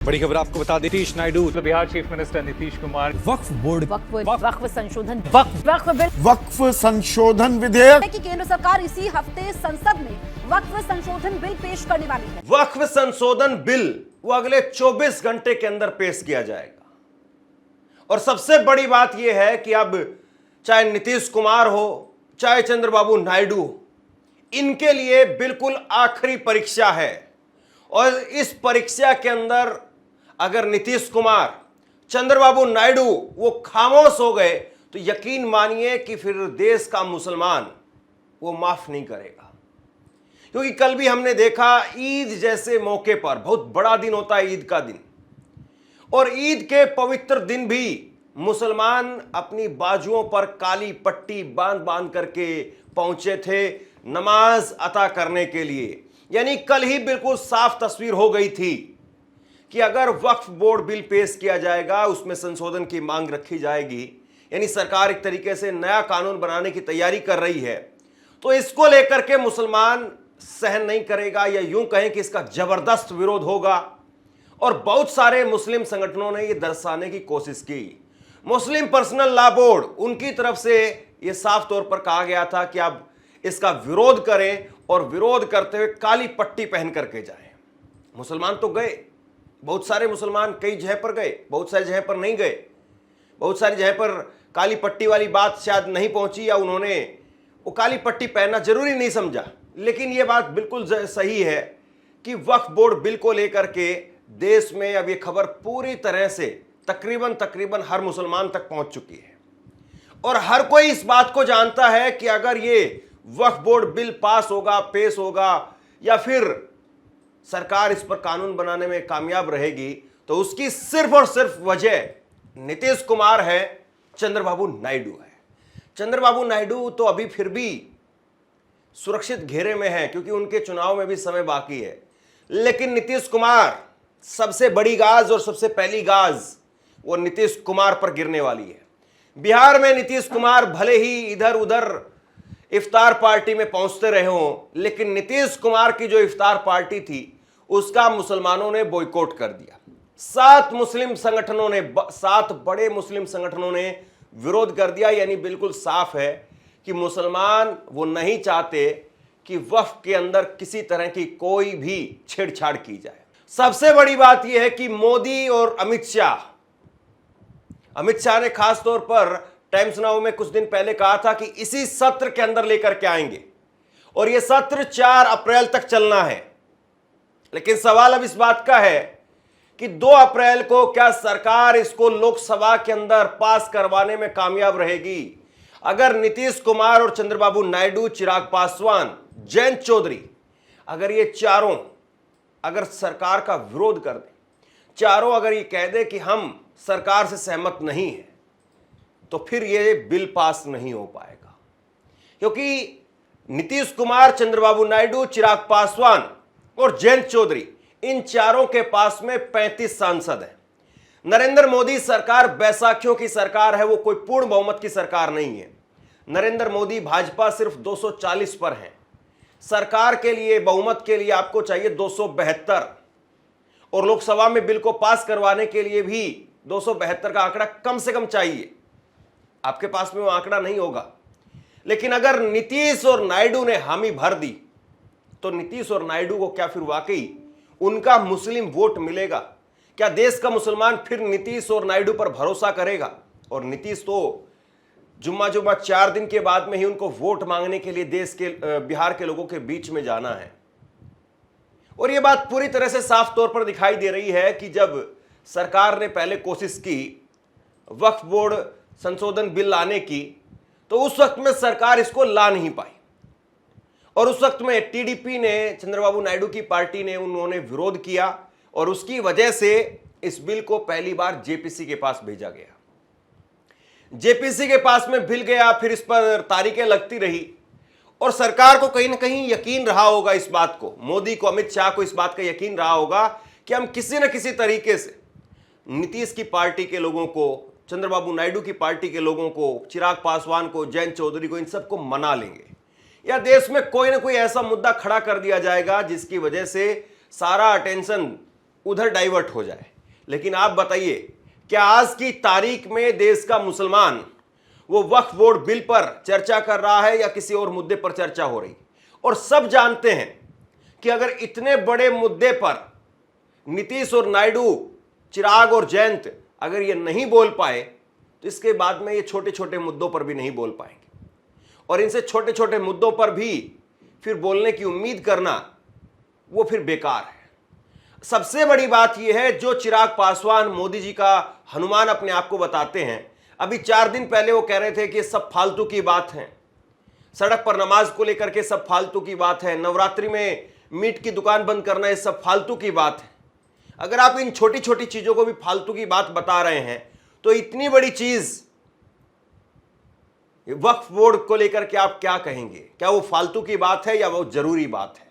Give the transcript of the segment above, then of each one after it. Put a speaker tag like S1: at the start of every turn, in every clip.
S1: बड़ी खबर आपको बता दें, नीतीश नायडू
S2: बिहार चीफ मिनिस्टर नीतीश कुमार
S3: वक्फ बोर्ड
S4: वक्फ संशोधन
S3: वक्फ संशोधन विधेयक
S4: की केंद्र सरकार इसी हफ्ते संसद में वक्फ संशोधन बिल पेश करने वाली है।
S5: वक्फ संशोधन बिल वो अगले 24 घंटे के अंदर पेश किया जाएगा। और सबसे बड़ी बात यह है कि अब चाहे नीतीश कुमार हो चाहे चंद्रबाबू नायडू हो, इनके लिए बिल्कुल आखिरी परीक्षा है। और इस परीक्षा के अंदर अगर नीतीश कुमार चंद्रबाबू नायडू वो खामोश हो गए तो यकीन मानिए कि फिर देश का मुसलमान वो माफ नहीं करेगा। क्योंकि कल भी हमने देखा ईद जैसे मौके पर, बहुत बड़ा दिन होता है ईद का दिन, और ईद के पवित्र दिन भी मुसलमान अपनी बाजुओं पर काली पट्टी बांध बांध करके पहुंचे थे नमाज अता करने के लिए। यानी कल ही बिल्कुल साफ तस्वीर हो गई थी कि अगर वक्फ बोर्ड बिल पेश किया जाएगा, उसमें संशोधन की मांग रखी जाएगी, यानी सरकार एक तरीके से नया कानून बनाने की तैयारी कर रही है, तो इसको लेकर के मुसलमान सहन नहीं करेगा, या यूं कहें कि इसका जबरदस्त विरोध होगा। और बहुत सारे मुस्लिम संगठनों ने यह दर्शाने की कोशिश की। मुस्लिम पर्सनल लॉ बोर्ड, उनकी तरफ से यह साफ तौर पर कहा गया था कि आप इसका विरोध करें और विरोध करते हुए काली पट्टी पहन करके जाएं। मुसलमान तो गए, बहुत सारे मुसलमान कई जगह पर गए, बहुत सारी जगह पर नहीं गए, बहुत सारी जगह पर काली पट्टी वाली बात शायद नहीं पहुंची, या उन्होंने वो काली पट्टी पहनना जरूरी नहीं समझा। लेकिन ये बात बिल्कुल सही है कि वक्फ बोर्ड बिल को लेकर के देश में अब ये खबर पूरी तरह से तकरीबन हर मुसलमान तक पहुंच चुकी है। और हर कोई इस बात को जानता है कि अगर ये वक्फ बोर्ड बिल पास होगा, पेश होगा, या फिर सरकार इस पर कानून बनाने में कामयाब रहेगी, तो उसकी सिर्फ और सिर्फ वजह नीतीश कुमार है, चंद्रबाबू नायडू है। चंद्रबाबू नायडू तो अभी फिर भी सुरक्षित घेरे में है, क्योंकि उनके चुनाव में भी समय बाकी है। लेकिन नीतीश कुमार, सबसे बड़ी गाज और सबसे पहली गाज वो नीतीश कुमार पर गिरने वाली है। बिहार में नीतीश कुमार भले ही इधर उधर इफ्तार पार्टी में पहुंचते रहे हों, लेकिन नीतीश कुमार की जो इफ्तार पार्टी थी उसका मुसलमानों ने बॉयकॉट कर दिया। 7 बड़े मुस्लिम संगठनों ने विरोध कर दिया। यानी बिल्कुल साफ है कि मुसलमान वो नहीं चाहते कि वक्फ के अंदर किसी तरह की कोई भी छेड़छाड़ की जाए। सबसे बड़ी बात यह है कि मोदी और अमित शाह ने खास तौर पर टाइम्स नाउ में कुछ दिन पहले कहा था कि इसी सत्र के अंदर लेकर के आएंगे, और यह सत्र 4 अप्रैल तक चलना है। लेकिन सवाल अब इस बात का है कि 2 अप्रैल को क्या सरकार इसको लोकसभा के अंदर पास करवाने में कामयाब रहेगी? अगर नीतीश कुमार और चंद्रबाबू नायडू, चिराग पासवान, जयंत चौधरी, अगर ये चारों अगर सरकार का विरोध कर दें, चारों अगर ये कह दे कि हम सरकार से सहमत नहीं है, तो फिर ये बिल पास नहीं हो पाएगा। क्योंकि नीतीश कुमार, चंद्रबाबू नायडू, चिराग पासवान और जयंत चौधरी, इन चारों के पास में 35 सांसद हैं। नरेंद्र मोदी सरकार बैसाखियों की सरकार है, वो कोई पूर्ण बहुमत की सरकार नहीं है। नरेंद्र मोदी, भाजपा सिर्फ 240 पर है। सरकार के लिए, बहुमत के लिए आपको चाहिए 272, और लोकसभा में बिल को पास करवाने के लिए भी 272 का आंकड़ा कम से कम चाहिए। आपके पास में वो आंकड़ा नहीं होगा। लेकिन अगर नीतीश और नायडू ने हामी भर दी, तो नीतीश और नायडू को क्या फिर वाकई उनका मुस्लिम वोट मिलेगा? क्या देश का मुसलमान फिर नीतीश और नायडू पर भरोसा करेगा? और नीतीश तो जुम्मा 4 दिन के बाद में ही उनको वोट मांगने के लिए देश के, बिहार के लोगों के बीच में जाना है। और यह बात पूरी तरह से साफ तौर पर दिखाई दे रही है कि जब सरकार ने पहले कोशिश की वक्फ बोर्ड संशोधन बिल लाने की, तो उस वक्त में सरकार इसको ला नहीं पाई, और उस वक्त में टीडीपी ने, चंद्रबाबू नायडू की पार्टी ने, उन्होंने विरोध किया, और उसकी वजह से इस बिल को पहली बार जेपीसी के पास भेजा गया। जेपीसी के पास में बिल गया, फिर इस पर तारीखें लगती रही, और सरकार को कहीं ना कहीं यकीन रहा होगा इस बात को, मोदी को, अमित शाह को इस बात का यकीन रहा होगा कि हम किसी न किसी तरीके से नीतीश की पार्टी के लोगों को, चंद्रबाबू नायडू की पार्टी के लोगों को, चिराग पासवान को, जयंत चौधरी को, इन सबको मना लेंगे, या देश में कोई ना कोई ऐसा मुद्दा खड़ा कर दिया जाएगा जिसकी वजह से सारा अटेंशन उधर डाइवर्ट हो जाए। लेकिन आप बताइए, क्या आज की तारीख में देश का मुसलमान वो वक्फ बोर्ड बिल पर चर्चा कर रहा है या किसी और मुद्दे पर चर्चा हो रही? और सब जानते हैं कि अगर इतने बड़े मुद्दे पर नीतीश और नायडू, चिराग और जयंत अगर ये नहीं बोल पाए तो इसके बाद में ये छोटे छोटे मुद्दों पर भी नहीं बोल पाएंगे। और इनसे छोटे छोटे मुद्दों पर भी फिर बोलने की उम्मीद करना वो फिर बेकार है। सबसे बड़ी बात यह है, जो चिराग पासवान मोदी जी का हनुमान अपने आप को बताते हैं, अभी 4 दिन पहले वो कह रहे थे कि ये सब फालतू की बात है, सड़क पर नमाज को लेकर के सब फालतू की बात है, नवरात्रि में मीट की दुकान बंद करना ये सब फालतू की बात है। अगर आप इन छोटी छोटी चीजों को भी फालतू की बात बता रहे हैं तो इतनी बड़ी चीज वक्फ बोर्ड को लेकर के आप क्या कहेंगे? क्या वो फालतू की बात है या वो जरूरी बात है?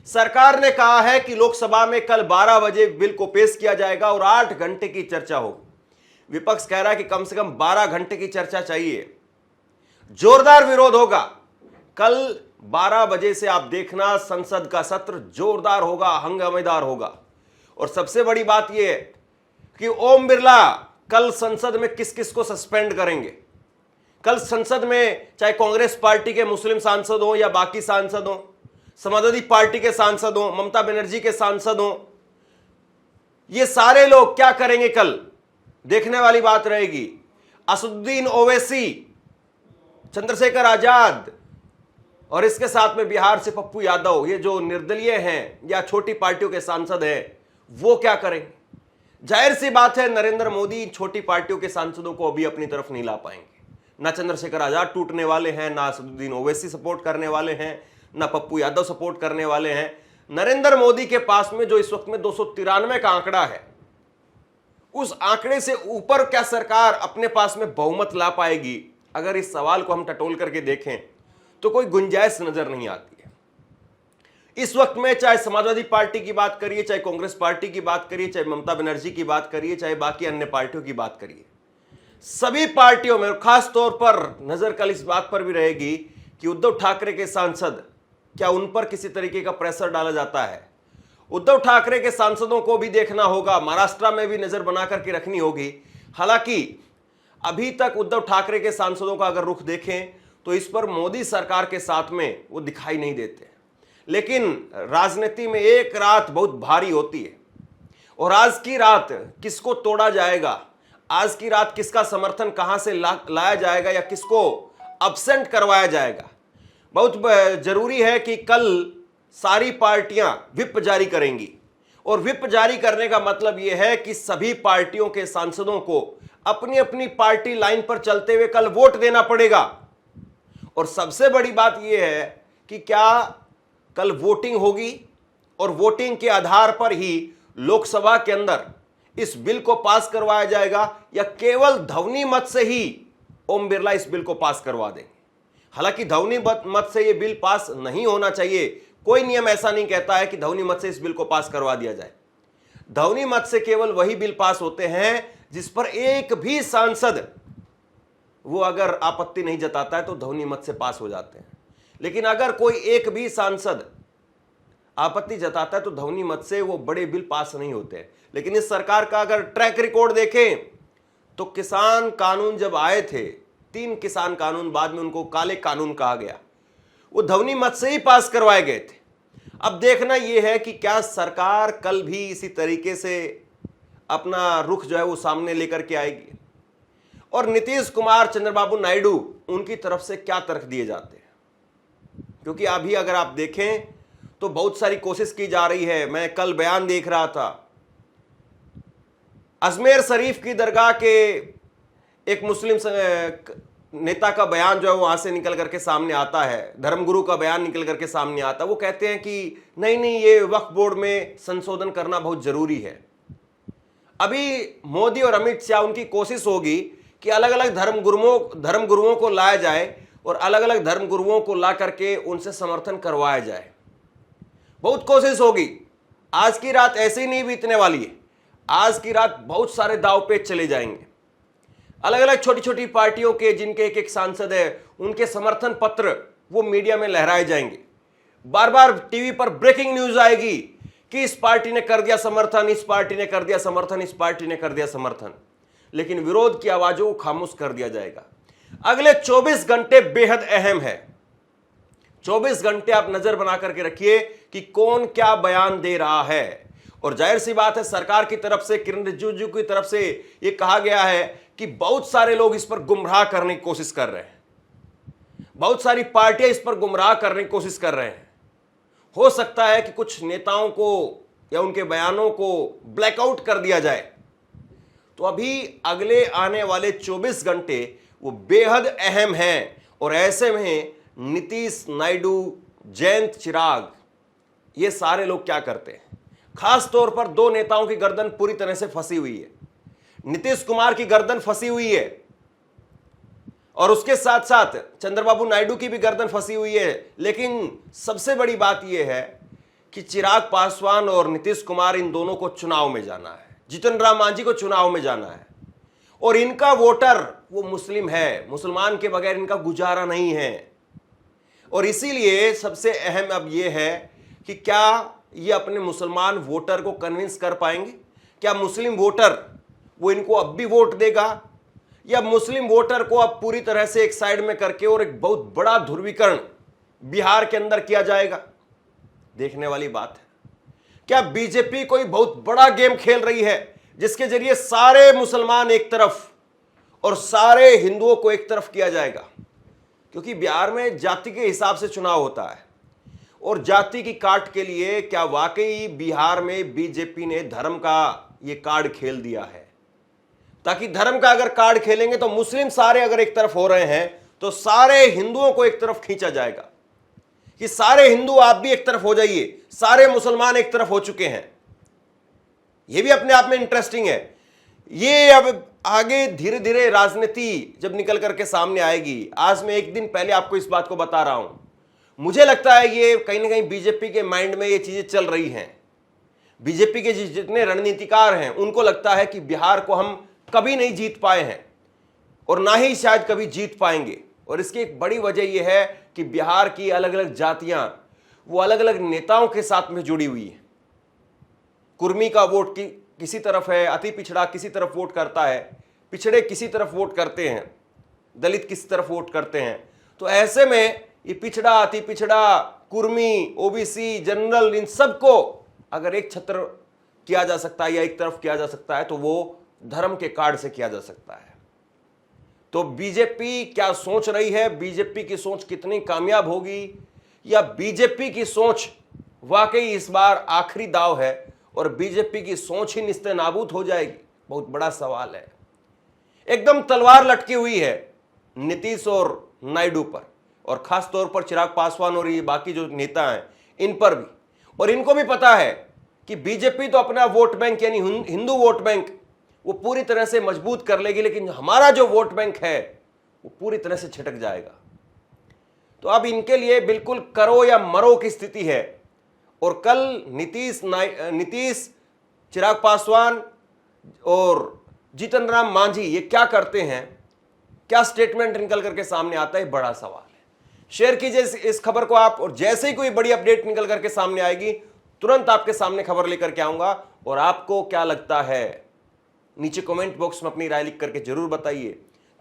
S5: सरकार ने कहा है कि लोकसभा में कल 12 बजे बिल को पेश किया जाएगा और 8 घंटे की चर्चा होगी। विपक्ष कह रहा है कि कम से कम 12 घंटे की चर्चा चाहिए। जोरदार विरोध होगा। कल 12 बजे से आप देखना, संसद का सत्र जोरदार होगा, हंगामेदार होगा। और सबसे बड़ी बात यह है कि ओम बिरला कल संसद में किस किस को सस्पेंड करेंगे। कल संसद में चाहे कांग्रेस पार्टी के मुस्लिम सांसद हो या बाकी सांसद हो, समाजवादी पार्टी के सांसद हो, ममता बनर्जी के सांसद हो, ये सारे लोग क्या करेंगे कल, देखने वाली बात रहेगी। असदुद्दीन ओवैसी, चंद्रशेखर आजाद और इसके साथ में बिहार से पप्पू यादव, ये जो निर्दलीय हैं या छोटी पार्टियों के सांसद हैं, वो क्या करेंगे? जाहिर सी बात है, नरेंद्र मोदी छोटी पार्टियों के सांसदों को अभी अपनी तरफ नहीं ला पाएंगे। ना चंद्रशेखर आजाद टूटने वाले हैं, ना असदुद्दीन ओवैसी सपोर्ट करने वाले हैं, ना पप्पू यादव सपोर्ट करने वाले हैं। नरेंद्र मोदी के पास में जो इस वक्त में 293 का आंकड़ा है, उस आंकड़े से ऊपर क्या सरकार अपने पास में बहुमत ला पाएगी? अगर इस सवाल को हम टटोल करके देखें तो कोई गुंजाइश नजर नहीं आती है। इस वक्त में चाहे समाजवादी पार्टी की बात करिए, चाहे कांग्रेस पार्टी की बात करिए, चाहे ममता बनर्जी की बात करिए, चाहे बाकी अन्य पार्टियों की बात करिए, सभी पार्टियों में, और खास तौर पर नजर कल इस बात पर भी रहेगी कि उद्धव ठाकरे के सांसद, क्या उन पर किसी तरीके का प्रेशर डाला जाता है? उद्धव ठाकरे के सांसदों को भी देखना होगा, महाराष्ट्र में भी नजर बना करके रखनी होगी। हालांकि अभी तक उद्धव ठाकरे के सांसदों का अगर रुख देखें तो इस पर मोदी सरकार के साथ में वो दिखाई नहीं देते। लेकिन राजनीति में एक रात बहुत भारी होती है, और आज की रात किसको तोड़ा जाएगा, आज की रात किसका समर्थन कहां से लाया जाएगा या किसको अब्सेंट करवाया जाएगा, बहुत जरूरी है। कि कल सारी पार्टियां व्हिप जारी करेंगी, और व्हिप जारी करने का मतलब यह है कि सभी पार्टियों के सांसदों को अपनी अपनी पार्टी लाइन पर चलते हुए कल वोट देना पड़ेगा। और सबसे बड़ी बात यह है कि क्या कल वोटिंग होगी, और वोटिंग के आधार पर ही लोकसभा के अंदर इस बिल को पास करवाया जाएगा, या केवल ध्वनि मत से ही ओम बिरला इस बिल को पास करवा देंगे। हालांकि ध्वनि मत से यह बिल पास नहीं होना चाहिए, कोई नियम ऐसा नहीं कहता है कि ध्वनि मत से इस बिल को पास करवा दिया जाए। ध्वनि मत से केवल वही बिल पास होते हैं जिस पर एक भी सांसद वो अगर आपत्ति नहीं जताता है तो ध्वनि मत से पास हो जाते हैं। लेकिन अगर कोई एक भी सांसद आपत्ति जताता है तो ध्वनि मत से वो बड़े बिल पास नहीं होते। लेकिन इस सरकार का अगर ट्रैक रिकॉर्ड देखें तो किसान कानून जब आए थे, 3 किसान कानून, बाद में उनको काले कानून कहा गया, वो ध्वनि मत से ही पास करवाए गए थे। अब देखना यह है कि क्या सरकार कल भी इसी तरीके से अपना रुख जो है वो सामने लेकर के आएगी, और नीतीश कुमार, चंद्रबाबू नायडू, उनकी तरफ से क्या तर्क दिए जाते हैं। क्योंकि अभी अगर आप देखें तो बहुत सारी कोशिश की जा रही है। मैं कल बयान देख रहा था, अजमेर शरीफ की दरगाह के एक मुस्लिम नेता का बयान जो है वहां से निकल करके सामने आता है, धर्मगुरु का बयान निकल करके सामने आता है। वो कहते हैं कि नहीं, ये वक्फ बोर्ड में संशोधन करना बहुत जरूरी है। अभी मोदी और अमित शाह, उनकी कोशिश होगी कि अलग अलग धर्मगुरुओं को लाया जाए और अलग अलग धर्मगुरुओं को ला करके उनसे समर्थन करवाया जाए। बहुत कोशिश होगी। आज की रात ऐसे ही नहीं बीतने वाली है। आज की रात बहुत सारे दाव पेच चले जाएंगे। अलग अलग छोटी छोटी पार्टियों के जिनके एक एक सांसद है, उनके समर्थन पत्र वो मीडिया में लहराए जाएंगे। बार बार टीवी पर ब्रेकिंग न्यूज आएगी कि इस पार्टी ने कर दिया समर्थन, इस पार्टी ने कर दिया समर्थन, इस पार्टी ने कर दिया समर्थन, लेकिन विरोध की आवाजों को खामोश कर दिया जाएगा। अगले 24 घंटे बेहद अहम है। 24 घंटे आप नजर बना करके रखिए कि कौन क्या बयान दे रहा है। और जाहिर सी बात है, सरकार की तरफ से, किरण रिजिजू की तरफ से यह कहा गया है कि बहुत सारे लोग इस पर गुमराह करने की कोशिश कर रहे हैं, बहुत सारी पार्टियां इस पर गुमराह करने की कोशिश कर रहे हैं। हो सकता है कि कुछ नेताओं को या उनके बयानों को ब्लैकआउट कर दिया जाए। तो अभी अगले आने वाले 24 घंटे वो बेहद अहम हैं। और ऐसे में नीतीश, नायडू, जयंत, चिराग, ये सारे लोग क्या करते हैं? खास तौर पर दो नेताओं की गर्दन पूरी तरह से फंसी हुई है। नीतीश कुमार की गर्दन फंसी हुई है और उसके साथ साथ चंद्रबाबू नायडू की भी गर्दन फंसी हुई है। लेकिन सबसे बड़ी बात यह है कि चिराग पासवान और नीतीश कुमार, इन दोनों को चुनाव में जाना है, जीतन राम मांझी को चुनाव में जाना है। और इनका वोटर वो मुस्लिम है, मुसलमान के बगैर इनका गुजारा नहीं है। और इसीलिए सबसे अहम अब यह है कि क्या ये अपने मुसलमान वोटर को कन्विंस कर पाएंगे? क्या मुस्लिम वोटर वो इनको अब भी वोट देगा, या मुस्लिम वोटर को अब पूरी तरह से एक साइड में करके और एक बहुत बड़ा ध्रुवीकरण बिहार के अंदर किया जाएगा? देखने वाली बात है। क्या बीजेपी कोई बहुत बड़ा गेम खेल रही है जिसके जरिए सारे मुसलमान एक तरफ और सारे हिंदुओं को एक तरफ किया जाएगा? क्योंकि बिहार में जाति के हिसाब से चुनाव होता है और जाति की काट के लिए क्या वाकई बिहार में बीजेपी ने धर्म का ये कार्ड खेल दिया है? ताकि धर्म का अगर कार्ड खेलेंगे तो मुस्लिम सारे अगर एक तरफ हो रहे हैं तो सारे हिंदुओं को एक तरफ खींचा जाएगा कि सारे हिंदू आप भी एक तरफ हो जाइए, सारे मुसलमान एक तरफ हो चुके हैं। यह भी अपने आप में इंटरेस्टिंग है। ये अब आगे धीरे धीरे राजनीति जब निकल करके सामने आएगी। आज मैं एक दिन पहले आपको इस बात को बता रहा हूं, मुझे लगता है ये कहीं ना कहीं बीजेपी के माइंड में ये चीजें चल रही हैं। बीजेपी के जितने रणनीतिकार हैं उनको लगता है कि बिहार को हम कभी नहीं जीत पाए हैं और ना ही शायद कभी जीत पाएंगे। और इसकी एक बड़ी वजह यह है कि बिहार की अलग अलग जातियां वो अलग अलग नेताओं के साथ में जुड़ी हुई है। कुर्मी का वोट किसी तरफ है, अति पिछड़ा किसी तरफ वोट करता है, पिछड़े किसी तरफ वोट करते हैं, दलित किसी तरफ वोट करते हैं। तो ऐसे में ये पिछड़ा, अति पिछड़ा, कुर्मी, ओबीसी, जनरल, इन सबको अगर एक छत्र किया जा सकता है या एक तरफ किया जा सकता है तो वो धर्म के कार्ड से किया जा सकता है। तो बीजेपी क्या सोच रही है, बीजेपी की सोच कितनी कामयाब होगी, या बीजेपी की सोच वाकई इस बार आखिरी दाव है और बीजेपी की सोच ही निस्तेनाबूद हो जाएगी? बहुत बड़ा सवाल है। एकदम तलवार लटकी हुई है नीतीश और नायडू पर, और खास तौर पर चिराग पासवान और ये बाकी जो नेता हैं इन पर भी। और इनको भी पता है कि बीजेपी तो अपना वोट बैंक यानी हिंदू वोट बैंक वो पूरी तरह से मजबूत कर लेगी, लेकिन हमारा जो वोट बैंक है वो पूरी तरह से छिटक जाएगा। तो अब इनके लिए बिल्कुल करो या मरो की स्थिति है। और कल नीतीश, चिराग पासवान और जीतन राम मांझी ये क्या करते हैं, क्या स्टेटमेंट निकल करके सामने आता है, बड़ा सवाल है। शेयर कीजिए इस खबर को आप, और जैसे ही कोई बड़ी अपडेट निकल करके सामने आएगी तुरंत आपके सामने खबर लेकर के आऊंगा। और आपको क्या लगता है नीचे कमेंट बॉक्स में अपनी राय लिख करके जरूर बताइए,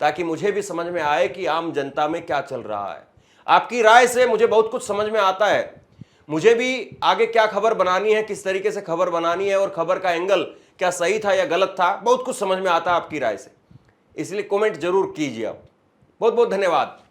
S5: ताकि मुझे भी समझ में आए कि आम जनता में क्या चल रहा है। आपकी राय से मुझे बहुत कुछ समझ में आता है। मुझे भी आगे क्या खबर बनानी है, किस तरीके से खबर बनानी है, और खबर का एंगल क्या सही था या गलत था, बहुत कुछ समझ में आता है आपकी राय से। इसलिए कमेंट जरूर कीजिए आप। बहुत बहुत धन्यवाद।